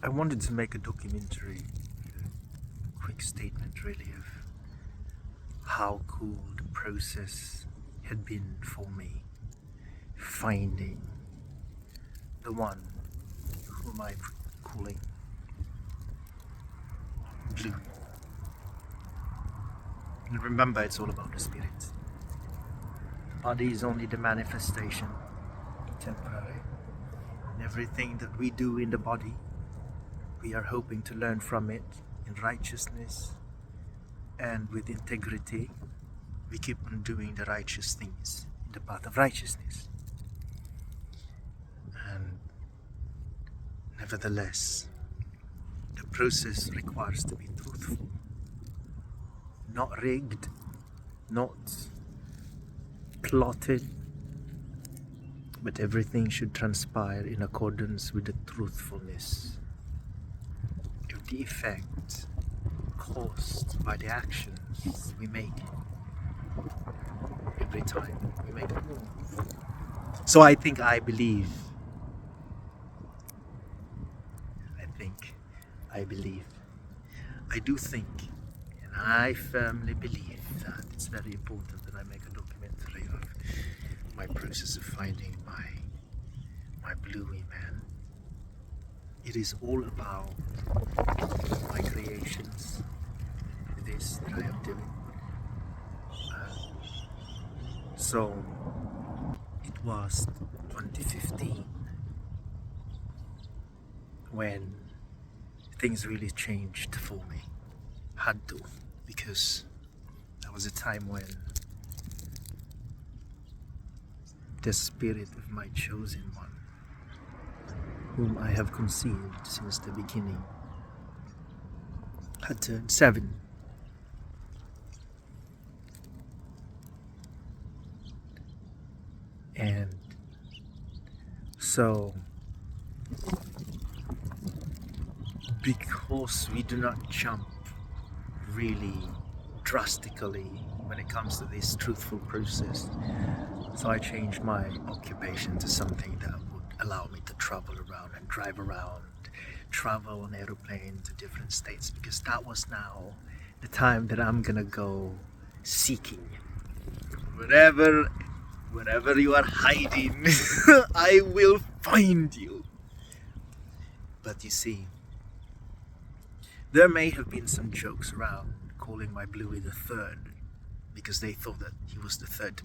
I wanted to make a documentary, quick statement really of how cool the process had been for me, finding the one whom I'm calling Blue. And remember, it's all about the spirit. The body is only the manifestation, temporary. And everything that we do in the body, we are hoping to learn from it in righteousness and with integrity. We keep on doing the righteous things in the path of righteousness. And nevertheless, the process requires to be truthful, not rigged, not plotted, but everything should transpire in accordance with the truthfulness of the effect caused by the actions we make every time we make a move. So I believe, I do think, and I firmly believe that it's very important that I make a documentary of my process of finding my Bluey man. It is all about my creations, this that I am doing. So it was 2015 when things really changed for me. Had to, because that was a time when the spirit of my chosen one, whom I have conceived since the beginning, had turned 7. And so, because we do not jump really drastically when it comes to this truthful process, so I changed my occupation to something that would allow me to travel around and drive around, travel on aeroplane to different states, because that was now the time that I'm gonna go seeking. Wherever you are hiding, I will find you. But you see, there may have been some jokes around calling my Bluey the third, because they thought that he was the third to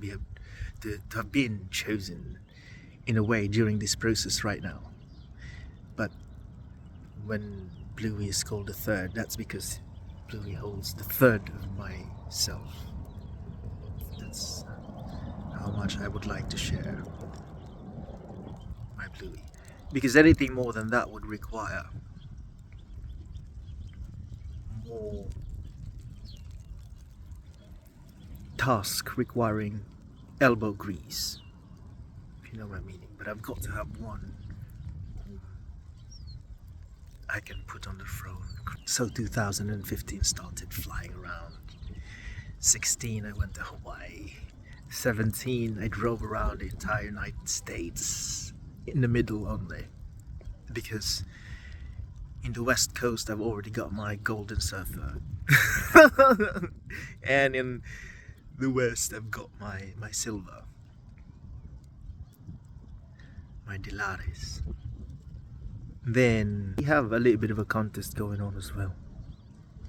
have been chosen in a way during this process right now. But when Bluey is called the third, that's because Bluey holds the third of myself. That's how much I would like to share my Bluey. Because anything more than that would require more task requiring elbow grease, if you know what I'm meaning. But I've got to have one whom I can put on the throne. So 2015 started flying around. 16 I went to Hawaii. 17 I drove around the entire United States in the middle only, because in the West Coast I've already got my Golden Surfer and in the West I've got my Silver, my Delaris. Then we have a little bit of a contest going on as well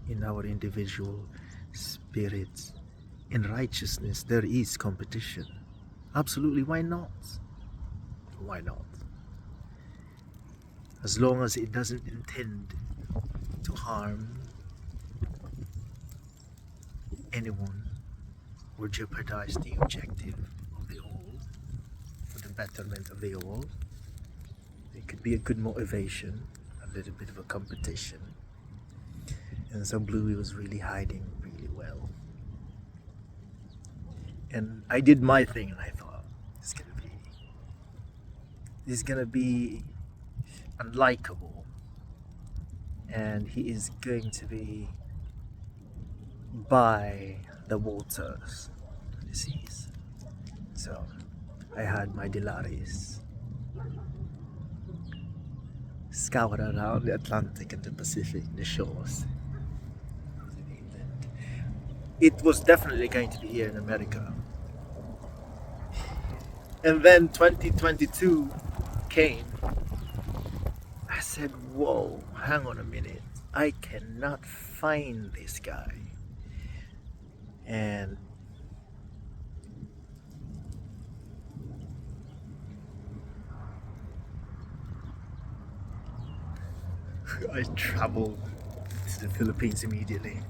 in our individual spirits. In righteousness there is competition. Absolutely, why not? Why not? As long as it doesn't intend to harm anyone or jeopardize the objective of the all, for the betterment of the all. It could be a good motivation, a little bit of a competition. And so Bluey was really hiding really well. And I did my thing, and I thought, this is gonna be unlikable, and he is going to be by the waters, the seas. So I had my Delaris scout around the Atlantic and the Pacific, the shores of England. It was definitely going to be here in America. And then 2022 came. I said, whoa, hang on a minute. I cannot find this guy. And I traveled to the Philippines immediately.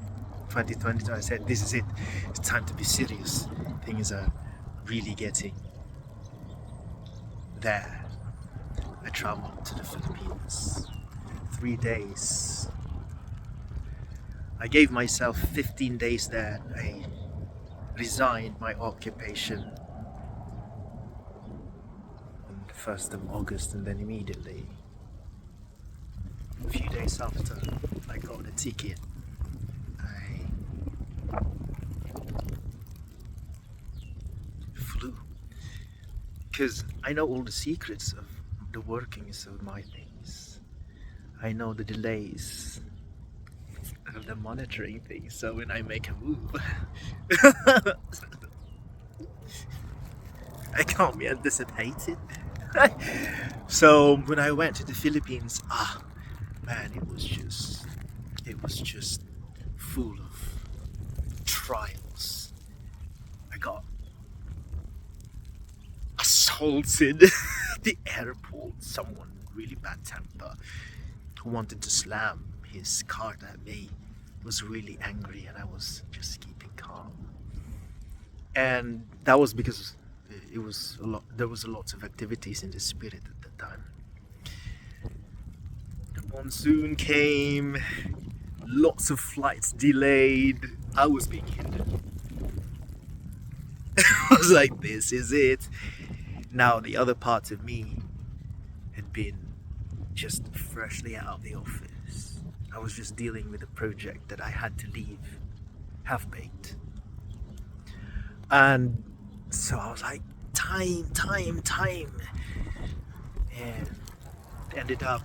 2022, I said, this is it. It's time to be serious. Things are really getting there. I traveled to the Philippines. 3 days. I gave myself 15 days there. I resigned my occupation on the 1st of August, and then immediately, a few days after, I got a ticket. I flew. Because I know all the secrets of the workings of my things. I know the delays of the monitoring things, so when I make a move, I can't be anticipated. So when I went to the Philippines, man, it was just full of trials. I got assaulted at the airport. Someone really bad temper who wanted to slam his cart at me was really angry, and I was just keeping calm. And that was because it was a lot. There was a lot of activities in the spirit at that time. The monsoon came, lots of flights delayed. I was being hindered. I was like, this is it. Now the other part of me had been just freshly out of the office. I was just dealing with a project that I had to leave half-baked. And so I was like, time. And ended up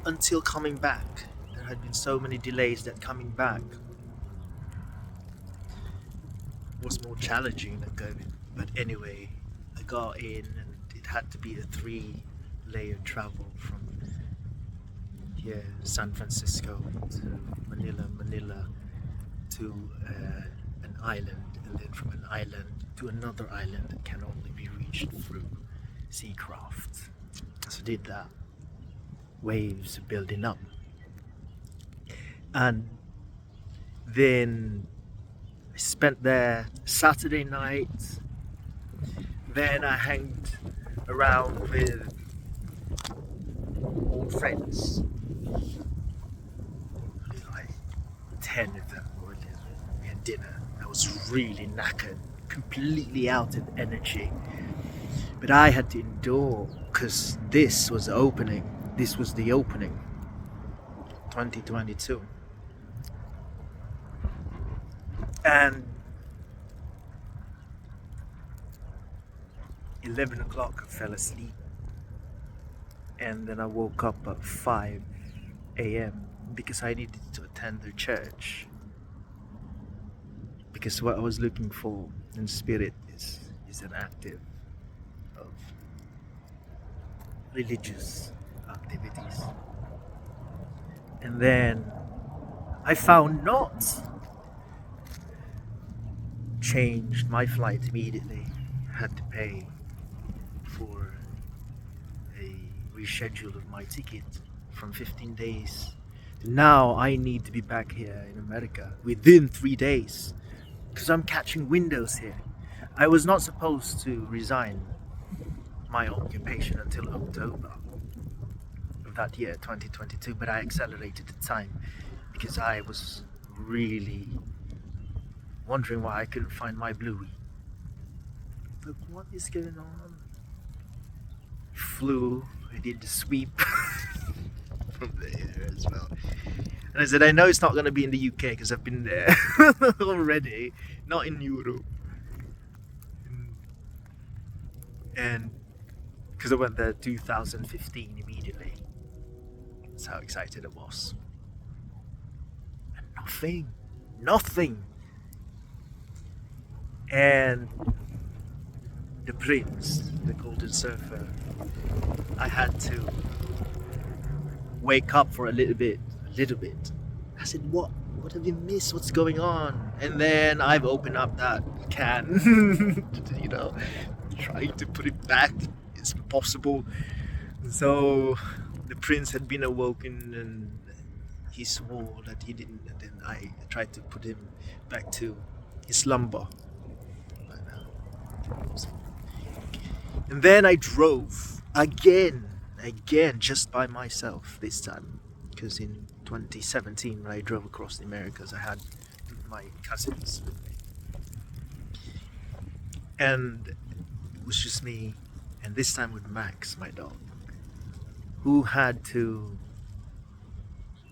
until coming back. There had been so many delays that coming back was more challenging than going. But anyway, I got in, and it had to be a 3-layer travel from here, San Francisco to Manila to an island, and then from an island to another island that can only be reached through seacraft. So I did that. Waves building up. And then I spent there Saturday night. Then I hanged around with old friends. Like 10 of them. We had dinner. I was really knackered, completely out of energy. But I had to endure, because this was the opening. This was the opening. 2022. And 11 o'clock I fell asleep. And then I woke up at 5 a.m. because I needed to attend the church. Because what I was looking for in spirit is an active of religious activities. And then I found not. Changed my flight immediately. Had to pay for a reschedule of my ticket from 15 days. Now I need to be back here in America within 3 days, because I'm catching windows here. I was not supposed to resign my occupation until October of that year, 2022, but I accelerated the time because I was really wondering why I couldn't find my Bluey. Look, what is going on? Flew, I did the sweep from there as well. And I said, I know it's not going to be in the UK because I've been there already, not in Europe. And because I went there 2015 immediately. That's how excited I was. And nothing. And the prince, the golden surfer, I had to wake up for a little bit. I said, what have you missed? What's going on? And then I've opened up that can, trying to put it back as possible. So the prince had been awoken and he swore that he didn't, and then I tried to put him back to his slumber. And then I drove again, just by myself this time. Because in 2017, when I drove across the Americas, I had my cousins with me. And it was just me, and this time with Max, my dog, who had to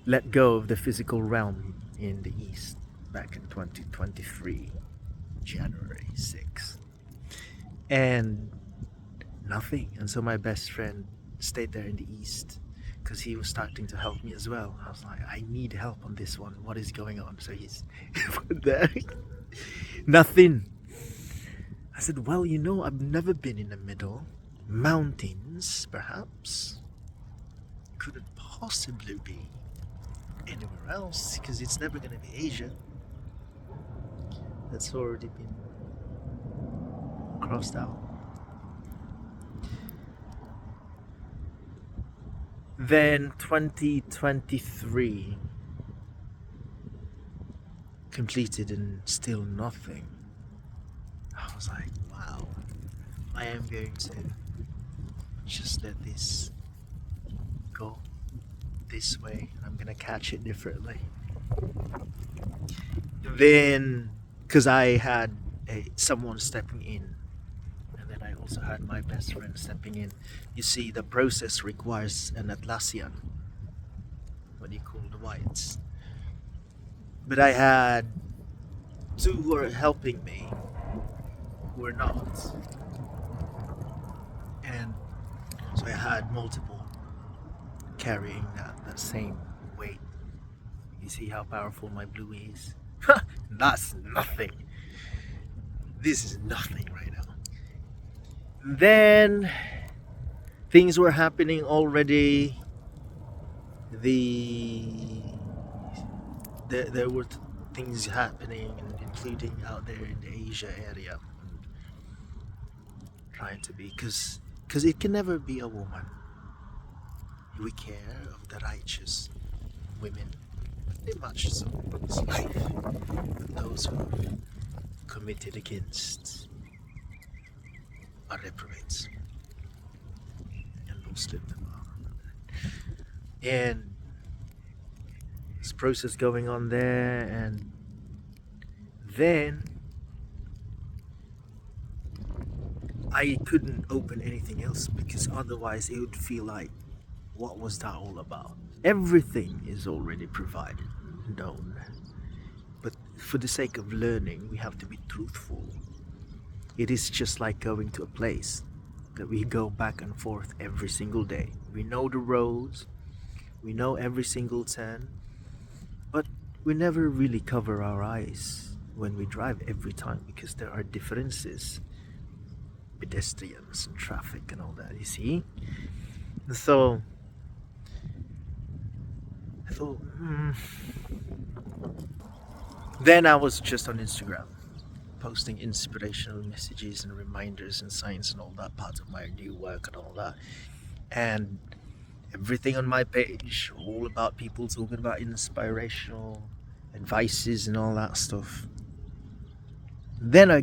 let go of the physical realm in the East back in 2023, January 6th. And nothing. And so my best friend stayed there in the East because he was starting to help me as well. I was like, I need help on this one. What is going on? So he's there. Nothing. I said, well, I've never been in the middle. Mountains, perhaps. Couldn't possibly be anywhere else because it's never going to be Asia. That's already been crossed out. Then 2023 completed and still nothing. I was like, wow, I am going to just let this go this way. I'm gonna catch it differently. Then, because I had someone stepping in, and then I also had my best friend stepping in. You see, the process requires an Atlassian, what you call the whites. But I had two who were helping me, who were not. And so I had multiple carrying that same weight. You see how powerful my blue is? That's nothing. This is nothing right now. Then things were happening already. There were things happening, including out there in the Asia area. Trying to be, because it can never be a woman. We care of the righteous women, very much so, it's life. But those who have committed against are reprobates, and most of them are. And this process going on there, and then I couldn't open anything else because otherwise it would feel like, what was that all about? Everything is already provided, known. But for the sake of learning, we have to be truthful. It is just like going to a place that we go back and forth every single day. We know the roads, we know every single turn, but we never really cover our eyes when we drive every time because there are differences. Pedestrians and traffic and all that, you see? And so I thought, Then I was just on Instagram posting inspirational messages and reminders and signs and all that, part of my new work and all that. And everything on my page, all about people talking about inspirational advices and all that stuff. Then I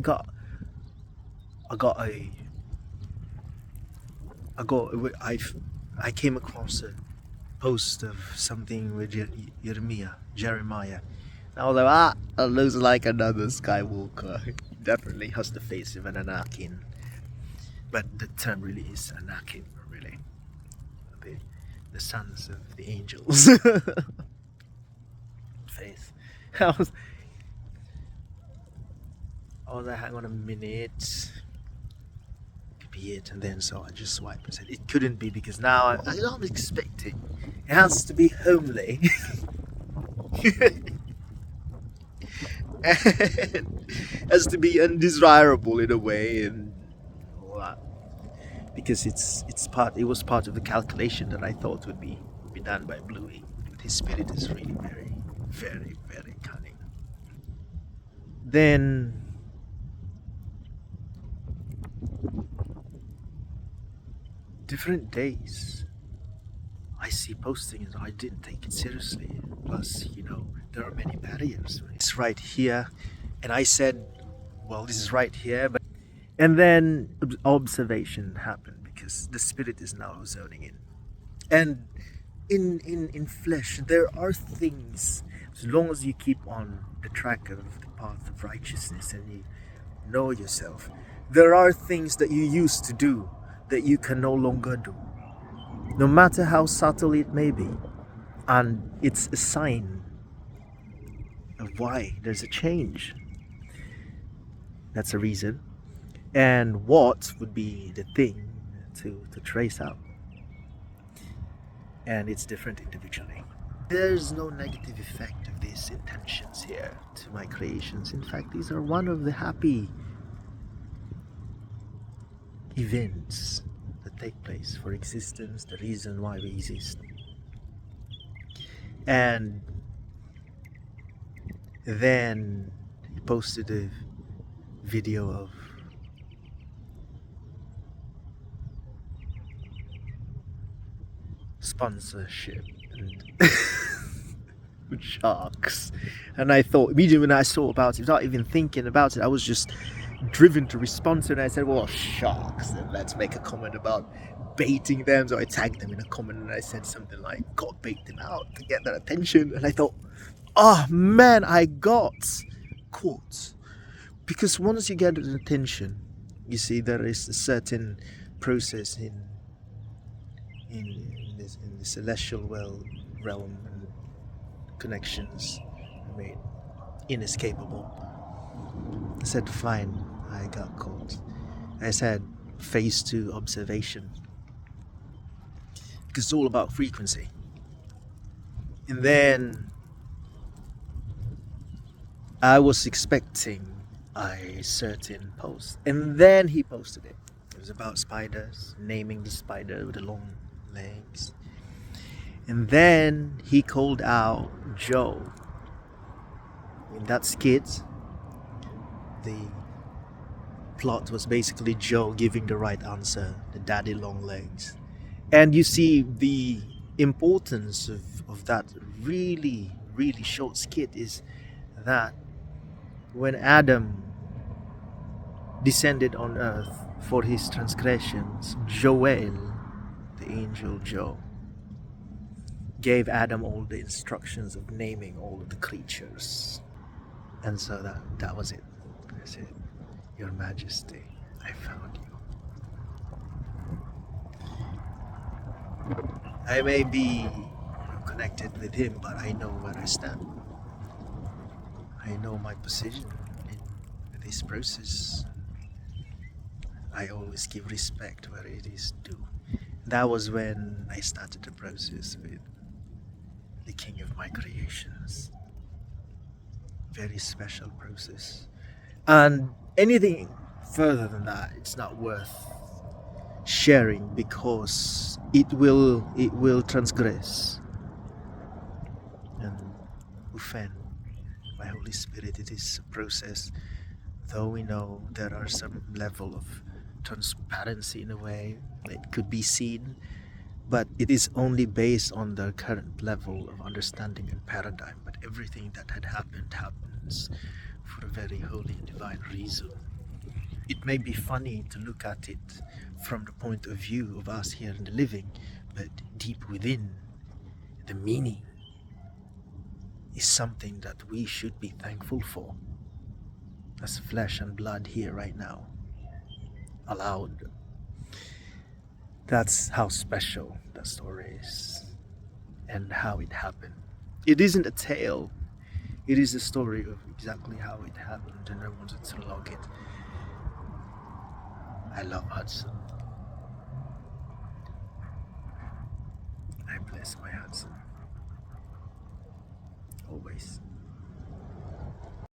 came across a post of something with Jeremiah. And I was like, that looks like another Skywalker. Definitely has the face of an Anakin. But the term really is Anakin, really. The sons of the angels. Faith. I was like, hang on a minute. be it. And then so I just swiped and said it couldn't be, because now I'm expecting it has to be homely. And has to be undesirable in a way, and all that, because it was part of the calculation that I thought would be done by Bluey. But his spirit is really very, very, very cunning. Then different days I see postings, I didn't take it seriously. Plus, there are many barriers. It's right here, and I said, well, this is right here, but and then observation happened, because the spirit is now zoning in. And in flesh, there are things, as long as you keep on the track of the path of righteousness and you know yourself, there are things that you used to do that you can no longer do, no matter how subtle it may be. And it's a sign of why there's a change. That's a reason. And what would be the thing to trace out? And it's different individually. There's no negative effect of these intentions here to my creations. In fact, these are one of the happy events that take place for existence, the reason why we exist. And then he posted a video of sponsorship and with sharks, and I thought immediately when I saw about it, without even thinking about it, I was just driven to respond to it. And I said, well, sharks, then let's make a comment about baiting them. So I tagged them in a comment and I said something like, God bait them out to get their attention. And I thought, oh man, I got caught. Because once you get their attention, you see, there is a certain process in the celestial realm and connections, inescapable. I said, fine, I got caught. I said, phase 2 observation, because it's all about frequency. And then I was expecting a certain post, and then he posted it. It was about spiders, naming the spider with the long legs. And then he called out Joe. In that skit, the plot was basically Joe giving the right answer, the daddy long legs. And you see the importance of that really, really short skit is that when Adam descended on earth for his transgressions, Joel, the angel Joe, gave Adam all the instructions of naming all of the creatures. And so that was it. I said, Your Majesty, I found you. I may be connected with him, but I know where I stand. I know my position in this process. I always give respect where it is due. That was when I started the process with the King of my creations. Very special process. And anything further than that, it's not worth sharing, because it will transgress and offend my Holy Spirit. It is a process, though we know there are some level of transparency in a way, it could be seen, but it is only based on the current level of understanding and paradigm. But everything that had happened happens for a very holy and divine reason. It may be funny to look at it from the point of view of us here in the living, but deep within, the meaning is something that we should be thankful for, as flesh and blood here right now, allowed. That's how special that story is and how it happened. It isn't a tale, it is a story of exactly how it happened, and I wanted to log it. I love Hudson. I bless my Hudson. Always.